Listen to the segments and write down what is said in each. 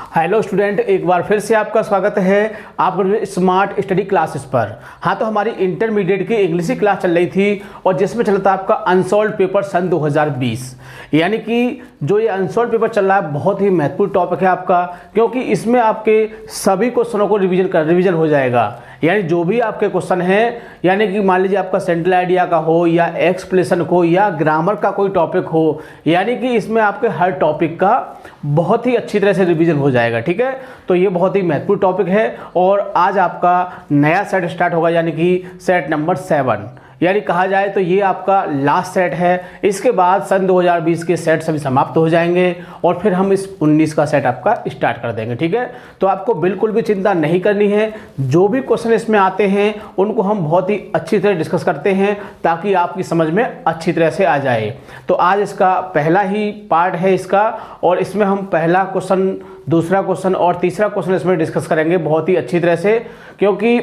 Hello student, एक बार फिर से आपका स्वागत है आपके स्मार्ट स्टडी क्लासेस पर। हाँ, तो हमारी इंटरमीडिएट की इंग्लिश की क्लास चल रही थी और जिसमें चल रहा था आपका अनसॉल्व पेपर सन 2020। यानी कि जो ये अनसॉल्व पेपर चल रहा है बहुत ही महत्वपूर्ण टॉपिक है आपका, क्योंकि इसमें आपके सभी क्वेश्चनों को रिवीजन हो जाएगा। यानी जो भी आपके क्वेश्चन हैं, यानी कि मान लीजिए आपका सेंट्रल आइडिया का हो या एक्सप्लेनेशन को या ग्रामर का कोई टॉपिक हो, यानी कि इसमें आपके हर टॉपिक का बहुत ही अच्छी तरह से रिवीजन हो जाएगा। ठीक है, तो ये बहुत ही महत्वपूर्ण टॉपिक है और आज आपका नया सेट स्टार्ट होगा, यानी कि सेट नंबर 7। यानी कहा जाए तो ये आपका लास्ट सेट है। इसके बाद सन 2020 के सेट सभी समाप्त हो जाएंगे और फिर हम इस 19 का सेट आपका स्टार्ट कर देंगे। ठीक है, तो आपको बिल्कुल भी चिंता नहीं करनी है। जो भी क्वेश्चन इसमें आते हैं उनको हम बहुत ही अच्छी तरह डिस्कस करते हैं ताकि आपकी समझ में अच्छी तरह से आ जाए। तो आज इसका पहला ही पार्ट है इसका, और इसमें हम पहला क्वेश्चन, दूसरा क्वेश्चन और तीसरा क्वेश्चन इसमें डिस्कस करेंगे बहुत ही अच्छी तरह से, क्योंकि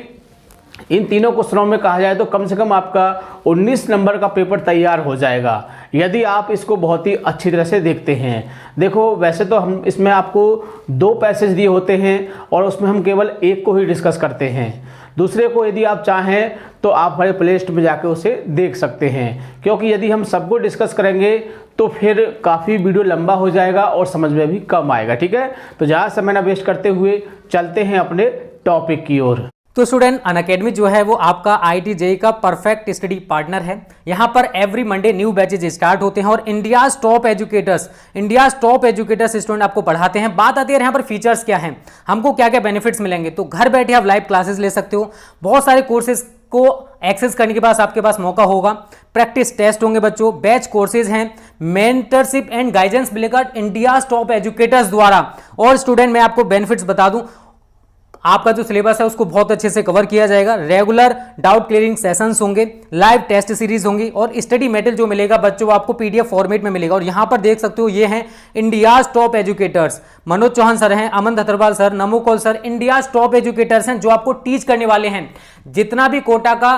इन तीनों क्वेश्चनों में कहा जाए तो कम से कम आपका 19 नंबर का पेपर तैयार हो जाएगा यदि आप इसको बहुत ही अच्छी तरह से देखते हैं। देखो, वैसे तो हम इसमें आपको 2 पैसेज दिए होते हैं और उसमें हम केवल एक को ही डिस्कस करते हैं। दूसरे को यदि आप चाहें तो आप हमारे प्ले लिस्ट में जाकर उसे देख सकते हैं, क्योंकि यदि हम सबको डिस्कस करेंगे तो फिर काफ़ी वीडियो लंबा हो जाएगा और समझ में भी कम आएगा। ठीक है, तो ज़्यादा समय ना वेस्ट करते हुए चलते हैं अपने टॉपिक की ओर। तो स्टूडेंट, अनअकैडमी जो है वो आपका IIT JEE का परफेक्ट स्टडी पार्टनर है। यहाँ पर every Monday new batches start होते हैं और इंडियाज टॉप एजुकेटर्स स्टूडेंट आपको पढ़ाते हैं। बात आती है यहाँ पर फीचर्स क्या हैं, हमको क्या क्या बेनिफिट्स मिलेंगे। तो घर बैठे आप लाइव क्लासेस ले सकते हो, बहुत सारे कोर्सेज को एक्सेस करने के बाद आपके पास मौका होगा, प्रैक्टिस टेस्ट होंगे बच्चों, बैच कोर्सेज हैं, मेंटरशिप एंड गाइडेंस मिलेगा इंडियाज टॉप एजुकेटर्स द्वारा। और स्टूडेंट, मैं आपको बेनिफिट्स बता दूं, आपका जो सिलेबस है उसको बहुत अच्छे से कवर किया जाएगा, रेगुलर डाउट क्लियरिंग सेशंस होंगे, लाइव टेस्ट सीरीज होंगी और स्टडी मटेरियल जो मिलेगा बच्चों आपको PDF फॉर्मेट में मिलेगा। और यहां पर देख सकते हो ये हैं India's top educators, Manoj Chauhan sir हैं, Aman Dhatarwal sir, Namo Kaul sir, India's top educators हैं जो आपको टीच करने वाले हैं। जितना भी कोटा का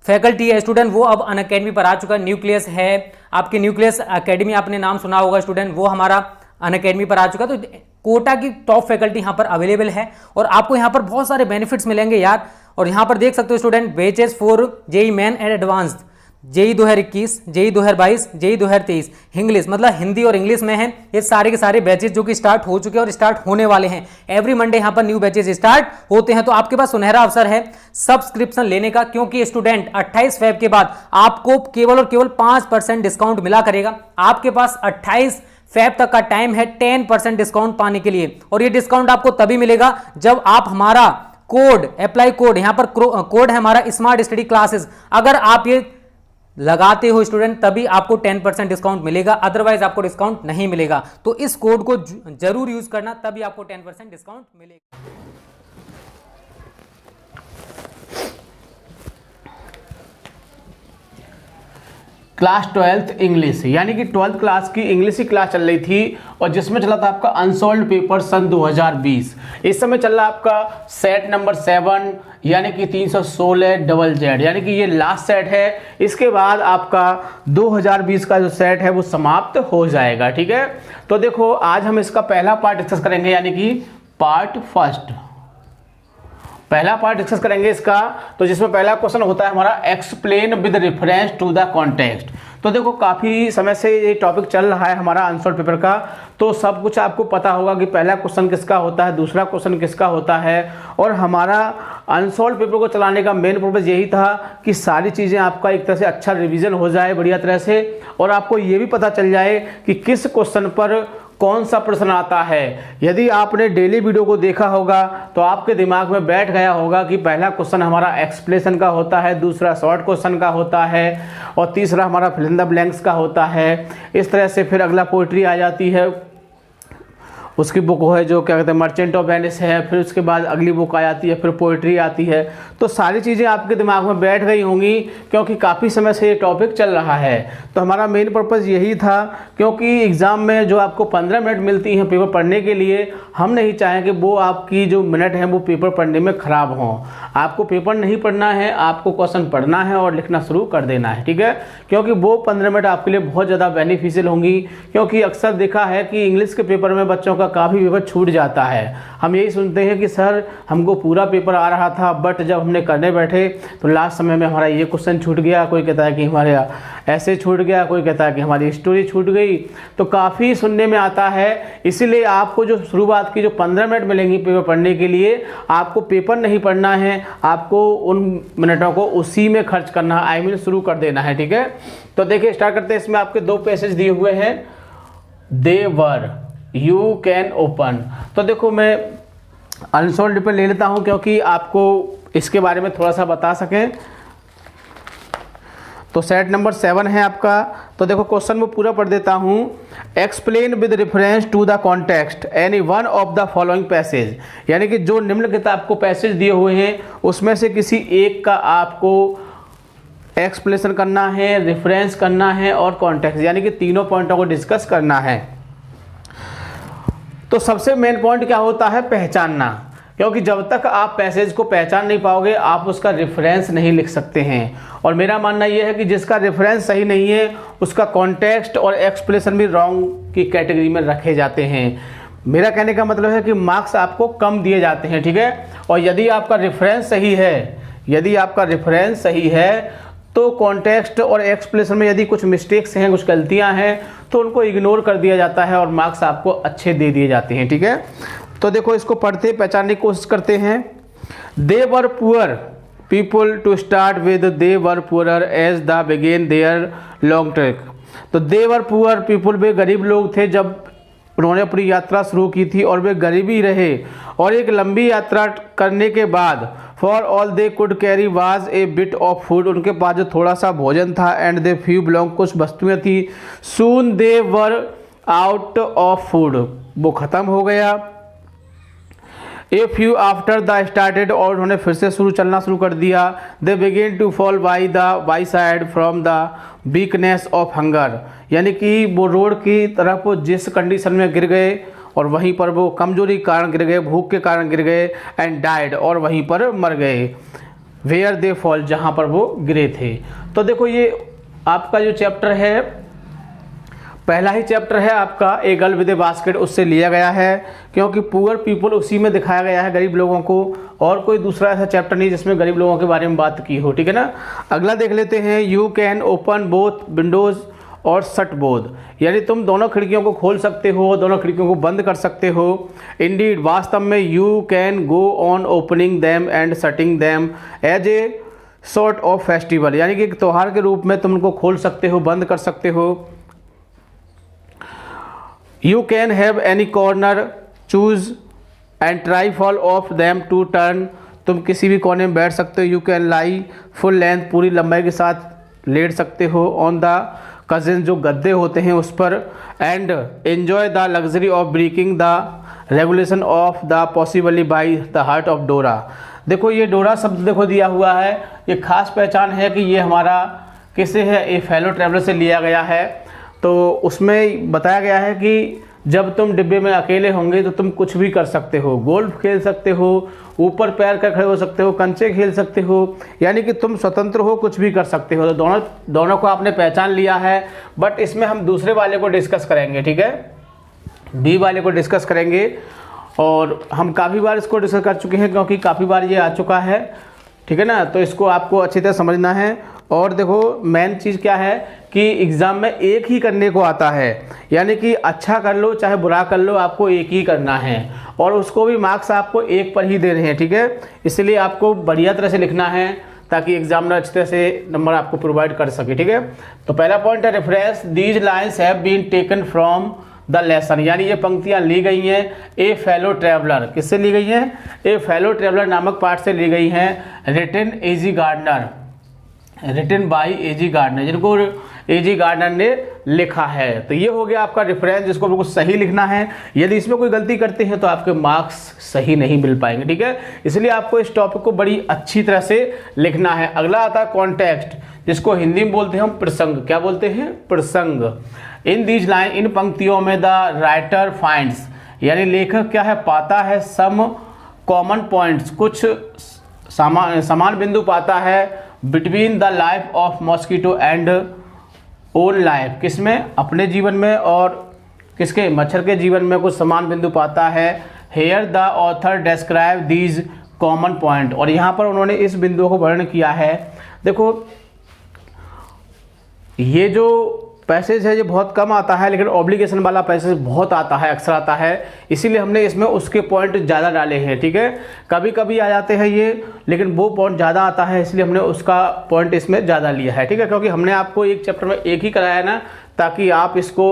फैकल्टी है स्टूडेंट वो अब अनअकैडमी पर आ चुका है। न्यूक्लियस है, आपके न्यूक्लियस अकेडमी आपने नाम सुना होगा स्टूडेंट, वो हमारा अनअकैडमी पर आ चुका है। तो कोटा की टॉप फैकल्टी यहाँ पर अवेलेबल है और आपको यहाँ पर बहुत सारे बेनिफिट्स मिलेंगे यार। और यहाँ पर देख सकते हो student, batches for JEE main and advanced, JEE 2021, JEE 2022, JEE 2023, English मतलब हिंदी और इंग्लिश में है। ये सारे के सारे बैचेस जो कि स्टार्ट हो चुके हैं और स्टार्ट होने वाले हैं। एवरी मंडे यहाँ पर न्यू बैचेस स्टार्ट होते हैं। तो आपके पास सुनहरा अवसर है सब्सक्रिप्शन लेने का, क्योंकि स्टूडेंट 28 फेब के बाद आपको केवल और केवल 5% डिस्काउंट मिला करेगा। आपके पास 28 फेब तक का टाइम है 10% डिस्काउंट पाने के लिए, और ये डिस्काउंट आपको तभी मिलेगा जब आप हमारा कोड अप्लाई कोड, यहां पर कोड है हमारा स्मार्ट स्टडी क्लासेस, अगर आप ये लगाते हो स्टूडेंट तभी आपको 10% डिस्काउंट मिलेगा, अदरवाइज आपको डिस्काउंट नहीं मिलेगा। तो इस कोड को जरूर यूज करना, तभी आपको 10% डिस्काउंट मिलेगा। क्लास 12th इंग्लिश, यानी कि 12th क्लास की इंग्लिश की क्लास चल रही थी और जिसमें चला था आपका अनसॉल्व पेपर सन 2020। इस समय चल रहा आपका सेट नंबर 7, यानी कि 316 डबल जेड, यानी कि ये लास्ट सेट है। इसके बाद आपका 2020 का जो सेट है वो समाप्त हो जाएगा। ठीक है, तो देखो आज हम इसका पहला पार्ट डिस्कस करेंगे, यानी कि पार्ट फर्स्ट, पहला पार्ट डिस्कस करेंगे इसका। तो जिसमें पहला क्वेश्चन होता है हमारा explain with reference to the context. तो देखो काफ़ी समय से ये टॉपिक चल रहा है हमारा अनसॉल्व पेपर का, तो सब कुछ आपको पता होगा कि पहला क्वेश्चन किसका होता है, दूसरा क्वेश्चन किसका होता है। और हमारा अनसॉल्व पेपर को चलाने का मेन पर्पज़ यही था कि सारी चीज़ें आपका एक तरह से अच्छा रिवीजन हो जाए बढ़िया तरह से, और आपको ये भी पता चल जाए कि किस क्वेश्चन पर कौन सा प्रश्न आता है। यदि आपने डेली वीडियो को देखा होगा तो आपके दिमाग में बैठ गया होगा कि पहला क्वेश्चन हमारा एक्सप्लेनेशन का होता है, दूसरा शॉर्ट क्वेश्चन का होता है और तीसरा हमारा फिल इन द ब्लैंक्स का होता है। इस तरह से फिर अगला पोइट्री आ जाती है, उसकी बुक है जो क्या कहते हैं मर्चेंट ऑफ वेनिस है, फिर उसके बाद अगली बुक आ जाती है, फिर पोइट्री आती है। तो सारी चीज़ें आपके दिमाग में बैठ गई होंगी क्योंकि काफ़ी समय से ये टॉपिक चल रहा है। तो हमारा मेन पर्पज़ यही था, क्योंकि एग्ज़ाम में जो आपको 15 मिनट मिलती हैं पेपर पढ़ने के लिए, हम नहीं चाहें कि वो आपकी जो मिनट है वो पेपर पढ़ने में ख़राब हों। आपको पेपर नहीं पढ़ना है, आपको क्वेश्चन पढ़ना है और लिखना शुरू कर देना है। ठीक है, क्योंकि वो 15 मिनट आपके लिए बहुत ज़्यादा बेनिफिशियल होंगी, क्योंकि अक्सर देखा है कि इंग्लिश के पेपर में बच्चों का का काफ़ी पेपर छूट जाता है। हम यही सुनते हैं कि सर हमको पूरा पेपर आ रहा था, बट जब हमने करने बैठे तो लास्ट समय में हमारा ये क्वेश्चन छूट गया, कोई कहता है कि हमारे ऐसे छूट गया, कोई कहता है कि हमारी स्टोरी छूट गई। तो काफ़ी सुनने में आता है। इसीलिए आपको जो शुरुआत की जो 15 मिनट मिलेंगी पेपर पढ़ने के लिए, आपको पेपर नहीं पढ़ना है, आपको उन मिनटों को उसी में खर्च करना है, आई मीन शुरू कर देना है। ठीक है, तो देखिए स्टार्ट करते हैं। इसमें आपके 2 पैसेज दिए हुए हैं, they were, you can open. तो देखो मैं अनसोल्ड पे ले लेता हूं क्योंकि आपको इसके बारे में थोड़ा सा बता सकें। तो सेट नंबर 7 है आपका। तो देखो क्वेश्चन में पूरा पढ़ देता हूं। Explain with reference to the context any one of the following passage, यानी कि जो निम्नलिखित आपको पैसेज दिए हुए हैं उसमें से किसी एक का आपको एक्सप्लेनेशन करना है, रेफरेंस करना है और कॉन्टेक्स्ट, यानी कि तीनों पॉइंटों को डिस्कस करना है। तो सबसे मेन पॉइंट क्या होता है, पहचानना, क्योंकि जब तक आप पैसेज को पहचान नहीं पाओगे आप उसका रेफरेंस नहीं लिख सकते हैं। और मेरा मानना यह है कि जिसका रेफरेंस सही नहीं है उसका कॉन्टेक्स्ट और एक्सप्लेनेशन भी रॉन्ग की कैटेगरी में रखे जाते हैं। मेरा कहने का मतलब है कि मार्क्स आपको कम दिए जाते हैं। ठीक है, और यदि आपका रेफरेंस सही है, यदि आपका रेफरेंस सही है तो कॉन्टेक्स्ट और एक्सप्लेनेशन में यदि कुछ मिस्टेक्स हैं, कुछ गलतियां हैं, तो उनको इग्नोर कर दिया जाता है और मार्क्स आपको अच्छे दे दिए जाते हैं। ठीक है, तो देखो इसको पढ़ते पहचानने की कोशिश करते हैं। They were poor people to start with, they were poorer as the began their long track. तो दे वर पुअर पीपल, वे गरीब लोग थे जब उन्होंने अपनी यात्रा शुरू की थी और वे गरीबी रहे, और एक लंबी यात्रा करने के बाद for all they could carry was a bit of food, उनके पास जो थोड़ा सा भोजन था, एंड दे फ्यू बिलोंग, कुछ वस्तुएं थी, soon they were out of food, वो ख़त्म हो गया। A few after the started, और उन्होंने फिर से चलना शुरू कर दिया। They began to fall by side from the weakness of hunger, यानी कि वो रोड की तरफ जिस कंडीशन में गिर गए और वहीं पर वो कमजोरी के कारण गिर गए, भूख के कारण गिर गए, एंड डाइड, और वहीं पर मर गए। वेयर दे फॉल, जहाँ पर वो गिरे थे। तो देखो ये आपका जो चैप्टर है, पहला ही चैप्टर है आपका a girl with A basket, उससे लिया गया है, क्योंकि पुअर पीपल उसी में दिखाया गया है, गरीब लोगों को, और कोई दूसरा ऐसा चैप्टर नहीं जिसमें गरीब लोगों के बारे में बात की हो। ठीक है ना, अगला देख लेते हैं। You can open both Windows और शट बोथ, यानी तुम दोनों खिड़कियों को खोल सकते हो, दोनों खिड़कियों को बंद कर सकते हो। इंडीड, वास्तव में, you can go on opening them and shutting them as a sort of festival, यानी कि एक त्यौहार के रूप में तुम उनको खोल सकते हो, बंद कर सकते हो। You can have any corner choose and try fall of them to turn, तुम किसी भी कोने में बैठ सकते हो। You can lie full length, पूरी लंबाई के साथ लेट सकते हो ऑन द कजिन, जो गद्दे होते हैं उस पर। And enjoy the luxury of breaking the regulation of the possibly by the heart of Dora. देखो ये डोरा शब्द देखो दिया हुआ है, ये खास पहचान है कि ये हमारा किससे है, ए फेलो ट्रैवलर से लिया गया है। तो उसमें बताया गया है कि जब तुम डिब्बे में अकेले होंगे तो तुम कुछ भी कर सकते हो, गोल्फ खेल सकते हो, ऊपर पैर कर खड़े हो सकते हो, कंचे खेल सकते हो, यानी कि तुम स्वतंत्र हो, कुछ भी कर सकते हो। तो दोनों को आपने पहचान लिया है, बट इसमें हम दूसरे वाले को डिस्कस करेंगे। ठीक है, बी वाले को डिस्कस करेंगे, और हम काफ़ी बार इसको डिस्कस कर चुके हैं क्योंकि काफ़ी बार ये आ चुका है। ठीक है ना, तो इसको आपको अच्छी तरह समझना है। और देखो मेन चीज़ क्या है कि एग्ज़ाम में एक ही करने को आता है, यानी कि अच्छा कर लो चाहे बुरा कर लो, आपको एक ही करना है, और उसको भी मार्क्स आपको एक पर ही दे रहे हैं। ठीक है, इसलिए आपको बढ़िया तरह से लिखना है ताकि एग्जामिनर अच्छी तरह से नंबर आपको प्रोवाइड कर सके। ठीक है, तो पहला पॉइंट है reference, these lines have been taken from the lesson, यानी ये पंक्तियाँ ली गई हैं ए फेलो ट्रैवलर, किससे ली गई हैं, ए फेलो ट्रैवलर नामक पाठ से ली गई हैं। Written A G Gardiner, written by A G Gardiner, जिनको एजी गार्डनर ने लिखा है। तो ये हो गया आपका रेफरेंस, जिसको बिल्कुल सही लिखना है। यदि इसमें कोई गलती करते हैं तो आपके मार्क्स सही नहीं मिल पाएंगे। ठीक है, इसलिए आपको इस टॉपिक को बड़ी अच्छी तरह से लिखना है। अगला आता है कॉन्टेक्स्ट, जिसको हिंदी में बोलते हैं हम प्रसंग। क्या बोलते हैं, प्रसंग। इन दीज लाइन, इन पंक्तियों में द राइटर फाइंड्स, यानी लेखक क्या है, पाता है सम कॉमन पॉइंट्स, कुछ समान बिंदु पाता है between the life of mosquito and own life, किसमें, अपने जीवन में और किसके, मच्छर के जीवन में कुछ समान बिंदु पाता है। Here the author describe these common point, और यहाँ पर उन्होंने इस बिंदुओं को वर्णन किया है। देखो ये जो पैसेज है ये बहुत कम आता है, लेकिन ऑब्लिगेशन वाला पैसेज बहुत आता है, अक्सर आता है, इसीलिए हमने इसमें उसके पॉइंट ज़्यादा डाले हैं। ठीक है, कभी कभी आ जाते हैं ये, लेकिन वो पॉइंट ज़्यादा आता है, इसलिए हमने उसका पॉइंट इसमें ज़्यादा लिया है। ठीक है, क्योंकि हमने आपको एक चैप्टर में एक ही कराया है ना, ताकि आप इसको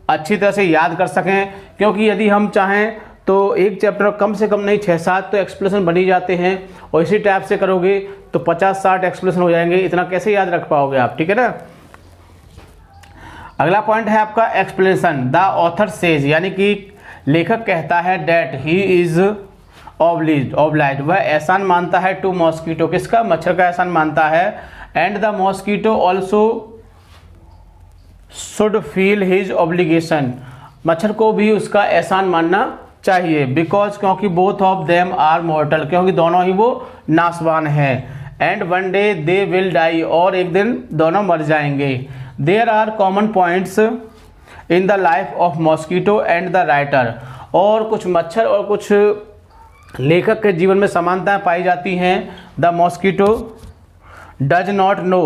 अच्छी तरह से याद कर सकें। क्योंकि यदि हम चाहें तो एक चैप्टर कम से कम नहीं 6-7 तो एक्सप्लेनेशन बन ही जाते हैं, और इसी टाइप से करोगे तो 50-60 एक्सप्लेनेशन हो जाएंगे, इतना कैसे याद रख पाओगे आप। ठीक है ना। अगला पॉइंट है आपका एक्सप्लेनेशन। द ऑथर सेज, यानी कि लेखक कहता है डेट ही इज ऑब्लाइड, वह एहसान मानता है टू मॉस्किटो, किसका, मच्छर का एहसान मानता है। And the mosquito also should feel his obligation, मच्छर को भी उसका एहसान मानना चाहिए। बिकॉज, क्योंकि both of them are mortal, क्योंकि दोनों ही वो नासवान हैं। And one day they will die, और एक दिन दोनों मर जाएंगे। There are common points in the life of mosquito and the writer, और कुछ मच्छर और कुछ लेखक के जीवन में समानताएं पाई जाती हैं। The mosquito does not know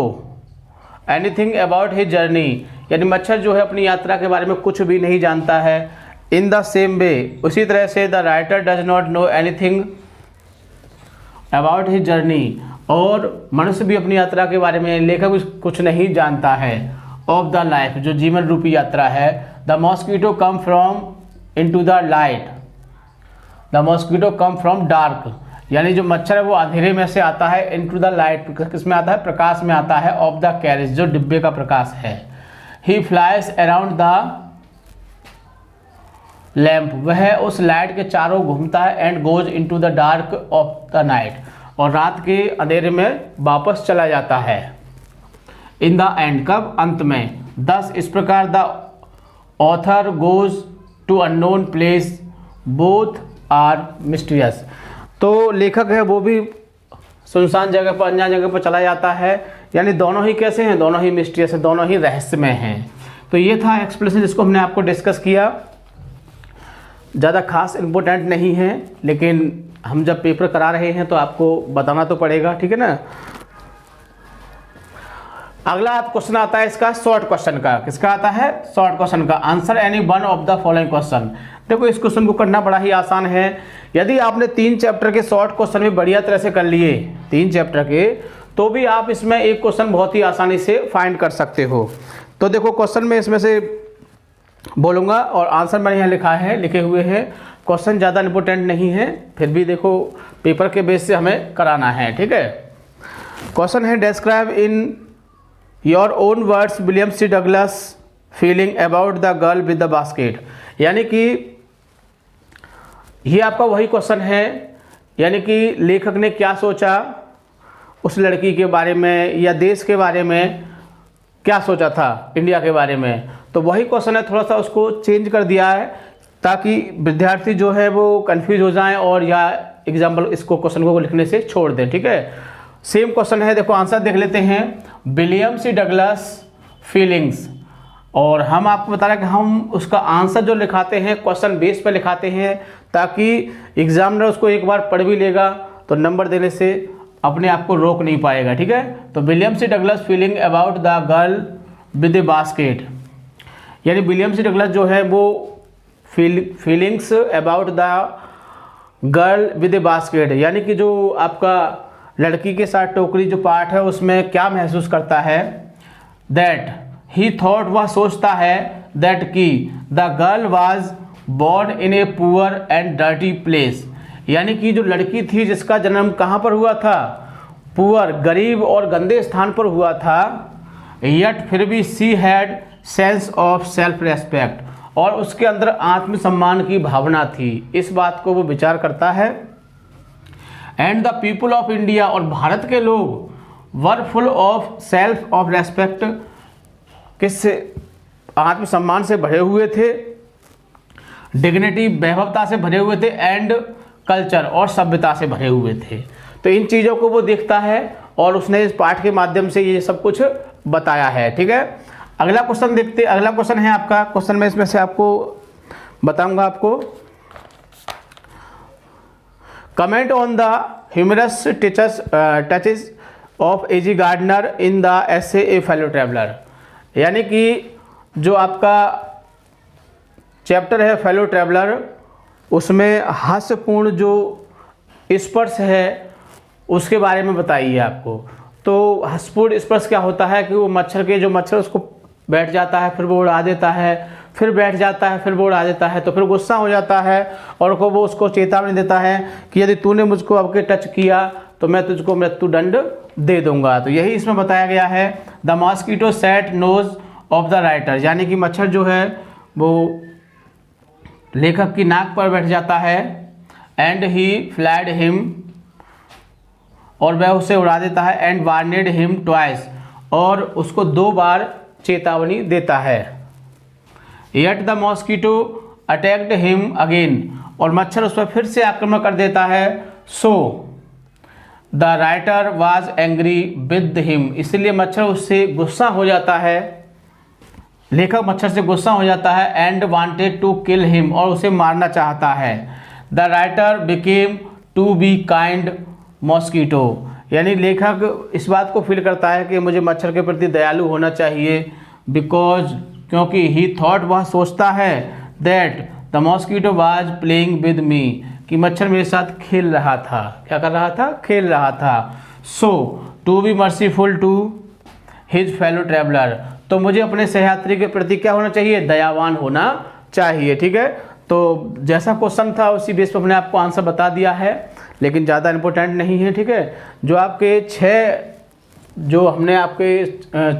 anything about his journey, यानी मच्छर जो है अपनी यात्रा के बारे में कुछ भी नहीं जानता है। इन द सेम वे, उसी तरह से the writer does not know anything about his journey, और मनुष्य भी अपनी यात्रा के बारे में, लेखक भी कुछ नहीं जानता है। ऑफ द लाइफ, जो जीवन रूपी यात्रा है। The mosquito come from into the light, the mosquito come from dark, यानी जो मच्छर है वो अंधेरे में से आता है। इनटू द लाइट, किसमें आता है, प्रकाश में आता है। ऑफ द कैरेज, जो डिब्बे का प्रकाश है। ही फ्लाइज अराउंड द लैम्प, वह उस लाइट के चारों घूमता है। And goes into the dark of the night, और रात के अंधेरे में वापस चला जाता है। इन द एंड, कब, अंत में। दस, इस प्रकार the author goes to unknown place, both are mysterious, तो लेखक है वो भी सुनसान जगह पर, अनजान जगह पर चला जाता है, यानी दोनों ही कैसे हैं, दोनों ही मिस्टीरियस हैं, दोनों ही रहस्यमय हैं। तो ये था एक्सप्लेनेशन जिसको हमने आपको डिस्कस किया। ज़्यादा खास इम्पोर्टेंट नहीं है, लेकिन हम जब पेपर करा रहे हैं तो आपको बताना तो पड़ेगा। ठीक है ना। अगला क्वेश्चन आता है इसका शॉर्ट क्वेश्चन का। किसका आता है, शॉर्ट क्वेश्चन का। Answer any one of the following question. देखो इस क्वेश्चन को करना बड़ा ही आसान है। यदि आपने 3 चैप्टर के शॉर्ट क्वेश्चन भी बढ़िया तरह से कर लिए, 3 चैप्टर के, तो भी आप इसमें एक क्वेश्चन बहुत ही आसानी से फाइंड कर सकते हो। तो देखो क्वेश्चन में इसमें से बोलूँगा, और आंसर मैंने यहाँ लिखा है, लिखे हुए हैं। क्वेश्चन ज़्यादा इंपॉर्टेंट नहीं है, फिर भी देखो पेपर के बेस से हमें कराना है। ठीक है। क्वेश्चन है describe in your own words William C Douglas feeling about the girl with the basket, यानी कि ये आपका वही क्वेश्चन है, यानी कि लेखक ने क्या सोचा उस लड़की के बारे में, या देश के बारे में क्या सोचा था, इंडिया के बारे में। तो वही क्वेश्चन है, थोड़ा सा उसको चेंज कर दिया है ताकि विद्यार्थी जो है वो कंफ्यूज हो जाएं, और या एग्जाम्पल इसको क्वेश्चन को लिखने से छोड़ दें। ठीक है। सेम क्वेश्चन है, देखो आंसर देख लेते हैं। विलियम सी डगलस फीलिंग्स, और हम आपको बता रहे हैं कि हम उसका आंसर जो लिखाते हैं क्वेश्चन बेस पर लिखाते हैं, ताकि एग्जामिनर उसको एक बार पढ़ भी लेगा तो नंबर देने से अपने आप को रोक नहीं पाएगा। ठीक है। तो William C Douglas feeling about the girl with the basket, यानी विलियम सी डगलस जो है वो feelings about the girl with the basket, यानी कि जो आपका लड़की के साथ टोकरी जो पार्ट है उसमें क्या महसूस करता है। दैट ही थॉट, वह सोचता है। दैट की the girl was born in a poor and dirty place, यानी कि जो लड़की थी जिसका जन्म कहाँ पर हुआ था, पुअर, गरीब और गंदे स्थान पर हुआ था। यट, फिर भी she had sense of self respect, और उसके अंदर आत्मसम्मान की भावना थी। इस बात को वो विचार करता है। And the people of India, और भारत के लोग were full of self of respect, किससे, आत्मसम्मान से भरे हुए थे। डिग्निटी, वैभवता से भरे हुए थे। एंड कल्चर, और सभ्यता से भरे हुए थे। तो इन चीज़ों को वो देखता है, और उसने इस पाठ के माध्यम से ये सब कुछ बताया है। ठीक है। अगला क्वेश्चन देखते। अगला क्वेश्चन है आपका, क्वेश्चन में इसमें से आपको बताऊंगा आपको। Comment on the humorous touches of A G Gardiner in the essay a fellow traveller, यानी कि जो आपका चैप्टर है फेलो ट्रैवलर, उसमें हास्यपूर्ण जो स्पर्श है उसके बारे में बताइए आपको। तो हास्यपूर्ण स्पर्श क्या होता है कि वो मच्छर उसको बैठ जाता है, फिर वो उड़ा देता है, फिर बैठ जाता है, फिर वो उड़ा देता है, तो फिर गुस्सा हो जाता है और वो उसको चेतावनी देता है कि यदि तूने मुझको अब टच किया तो मैं तुझको मृत्युदंड दे दूंगा। तो यही इसमें बताया गया है। The mosquito set nose of the writer, यानी कि मच्छर जो है वो लेखक की नाक पर बैठ जाता है। एंड ही फ्लैड हिम, और वह उसे उड़ा देता है। एंड वार्नेड हिम ट्वाइस, और उसको 2 बार चेतावनी देता है। Yet the mosquito attacked him again, और मच्छर उस पर फिर से आक्रमण कर देता है। So the writer was angry with him, इसलिए मच्छर उससे गुस्सा हो जाता है, लेखक मच्छर से गुस्सा हो जाता है। And wanted to kill him, और उसे मारना चाहता है। The writer became to be kind mosquito, यानी लेखक इस बात को फील करता है कि मुझे मच्छर के प्रति दयालु होना चाहिए। बिकॉज, क्योंकि ही थॉट, वह सोचता है, that the mosquito was playing with me, कि मच्छर मेरे साथ खेल रहा था। क्या कर रहा था? खेल रहा था। So to be merciful to his fellow traveller, तो मुझे अपने सहयात्री के प्रति क्या होना चाहिए? दयावान होना चाहिए। ठीक है, तो जैसा क्वेश्चन था उसी बेस पर हमने आपको आंसर बता दिया है, लेकिन ज़्यादा इंपॉर्टेंट नहीं है। ठीक है, जो आपके 6 जो हमने आपके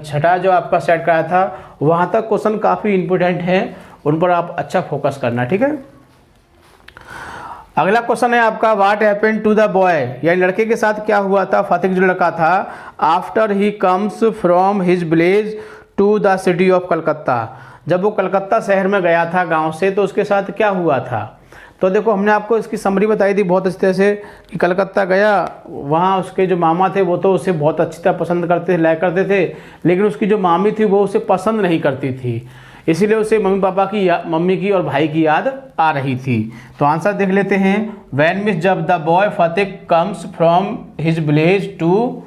छठा जो आपका सेट कराया था वहाँ तक क्वेश्चन काफ़ी इंपॉर्टेंट है, उन पर आप अच्छा फोकस करना। ठीक है, अगला क्वेश्चन है आपका, what happened to the boy, यानी लड़के के साथ क्या हुआ था, फातिक जो लड़का था, after he comes from his village to the city of Calcutta, जब वो कलकत्ता शहर में गया था गांव से, तो उसके साथ क्या हुआ था। तो देखो हमने आपको इसकी समरी बताई थी बहुत अच्छी तरह से कि कलकत्ता गया, वहाँ उसके जो मामा थे वो तो उसे बहुत अच्छी तरह पसंद करते लाइक करते थे, लेकिन उसकी जो मामी थी वो उसे पसंद नहीं करती थी, इसीलिए उसे मम्मी की और भाई की याद आ रही थी। तो आंसर देख लेते हैं। व्हेन मिस, जब the boy Phatik comes from his village to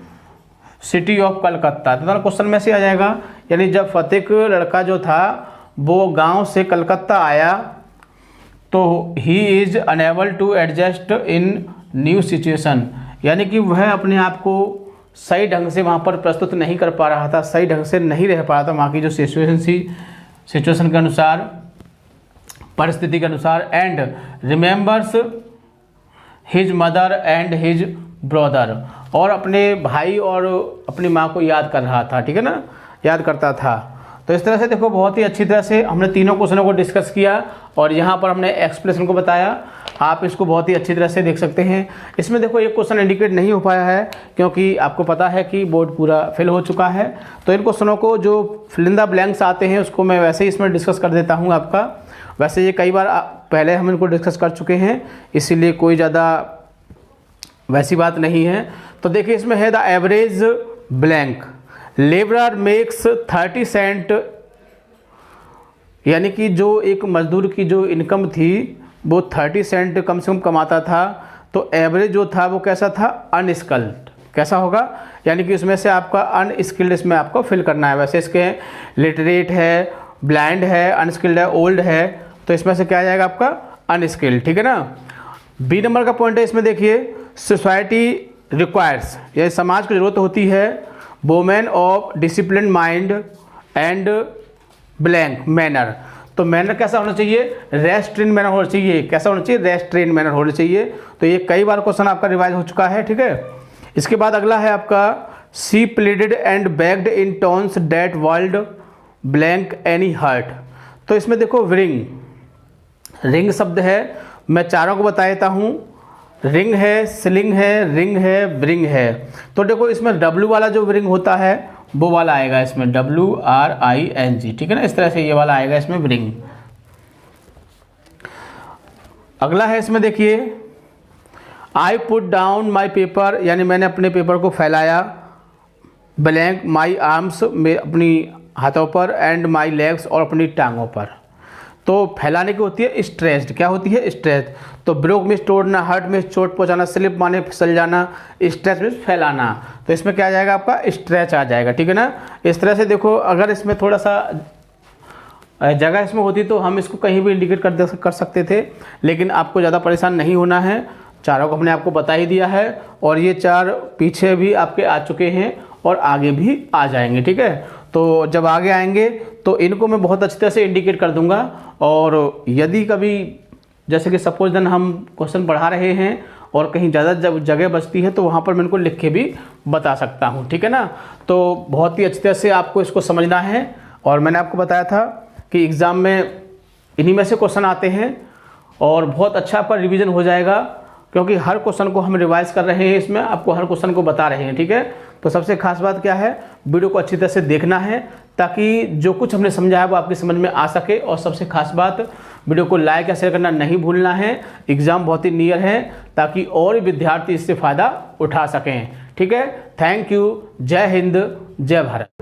city of Calcutta, तो क्वेश्चन में से आ जाएगा, यानी जब फतेह लड़का जो था वो गांव से कलकत्ता आया, तो he is unable to adjust in new situation, यानी कि वह अपने आप को सही ढंग से वहाँ पर प्रस्तुत नहीं कर पा रहा था, सही ढंग से नहीं रह पा रहा था वहाँ की जो सिचुएशन के अनुसार, परिस्थिति के अनुसार। And remembers his mother and his brother, और अपने भाई और अपनी माँ को याद कर रहा था। ठीक है ना, याद करता था। तो इस तरह से देखो बहुत ही अच्छी तरह से हमने तीनों क्वेश्चनों को डिस्कस किया और यहाँ पर हमने एक्सप्लेनेशन को बताया। आप इसको बहुत ही अच्छी तरह से देख सकते हैं। इसमें देखो एक क्वेश्चन इंडिकेट नहीं हो पाया है क्योंकि आपको पता है कि बोर्ड पूरा फिल हो चुका है। तो इन क्वेश्चनों को जो फिल इन द ब्लैंक्स आते हैं उसको मैं वैसे ही इसमें डिस्कस कर देता हूँ आपका। वैसे ये कई बार पहले हम इनको डिस्कस कर चुके हैं, इसीलिए कोई ज़्यादा वैसी बात नहीं है। तो देखिए इसमें है the average blank labourer makes 30 cent, यानी कि जो एक मजदूर की जो इनकम थी वो 30 सेंट कम से कम कमाता था। तो एवरेज जो था वो कैसा था? अनस्किल्ड। कैसा होगा? यानी कि इसमें से आपका अनस्किल्ड इसमें आपको फिल करना है। वैसे इसके लिटरेट है, ब्लाइंड है, अनस्किल्ड है, ओल्ड है, तो इसमें से क्या आ जाएगा आपका? अनस्किल्ड। ठीक है ना। बी नंबर का पॉइंट है इसमें देखिए, सोसाइटी रिक्वायर्स, यानी समाज को जरूरत होती है women of discipline mind and blank manner. तो मैनर कैसा होना चाहिए? रेस्ट्रेन मैनर होना चाहिए। कैसा होना चाहिए? रेस्ट्रेन मैनर होना चाहिए। तो ये कई बार क्वेश्चन आपका रिवाइज हो चुका है। ठीक है। इसके बाद अगला है आपका, she pleaded and begged in tones that world blank any hurt. तो इसमें देखो रिंग, रिंग शब्द है, मैं चारों को बता देता हूँ। रिंग है, स्लिंग है, रिंग है, व्रिंग है। तो देखो इसमें डब्लू वाला जो व्रिंग होता है वो वाला आएगा इसमें, WRING। ठीक है ना, इस तरह से ये वाला आएगा इसमें व्रिंग। अगला है इसमें देखिए, I put down my paper, यानी मैंने अपने पेपर को फैलाया, ब्लैंक माई आर्म्स, में अपनी हाथों पर, एंड माई लेग्स, और अपनी टांगों पर। तो फैलाने की होती है स्ट्रेच्ड। क्या होती है? स्ट्रेच। तो ब्रोक में तोड़ना, हर्ट में चोट पहुंचाना, स्लिप माने फिसल जाना, स्ट्रेच में फैलाना। तो इसमें क्या आ जाएगा? आपका स्ट्रेच आ जाएगा। ठीक है ना। इस तरह से देखो, अगर इसमें थोड़ा सा जगह इसमें होती तो हम इसको कहीं भी इंडिकेट कर सकते थे, लेकिन आपको ज़्यादा परेशान नहीं होना है। चारों को हमने आपको बता ही दिया है, और ये 4 पीछे भी आपके आ चुके हैं और आगे भी आ जाएंगे। ठीक है। तो जब आगे आएंगे तो इनको मैं बहुत अच्छी तरह से इंडिकेट कर दूंगा, और यदि कभी जैसे कि सपोज देन हम क्वेश्चन पढ़ा रहे हैं और कहीं ज़्यादा जगह बचती है तो वहाँ पर मैं इनको लिख के भी बता सकता हूँ। ठीक है ना। तो बहुत ही अच्छी तरह से आपको इसको समझना है, और मैंने आपको बताया था कि एग्ज़ाम में इन्हीं में से क्वेश्चन आते हैं, और बहुत अच्छा आपका रिवीजन हो जाएगा, क्योंकि हर क्वेश्चन को हम रिवाइज कर रहे हैं, इसमें आपको हर क्वेश्चन को बता रहे हैं। ठीक है। तो सबसे खास बात क्या है? वीडियो को अच्छी तरह से देखना है, ताकि जो कुछ हमने समझाया वो आपकी समझ में आ सके। और सबसे खास बात, वीडियो को लाइक या शेयर करना नहीं भूलना है। एग्ज़ाम बहुत ही नियर है, ताकि और विद्यार्थी इससे फ़ायदा उठा सकें। ठीक है। Thank you. जय हिंद, जय भारत।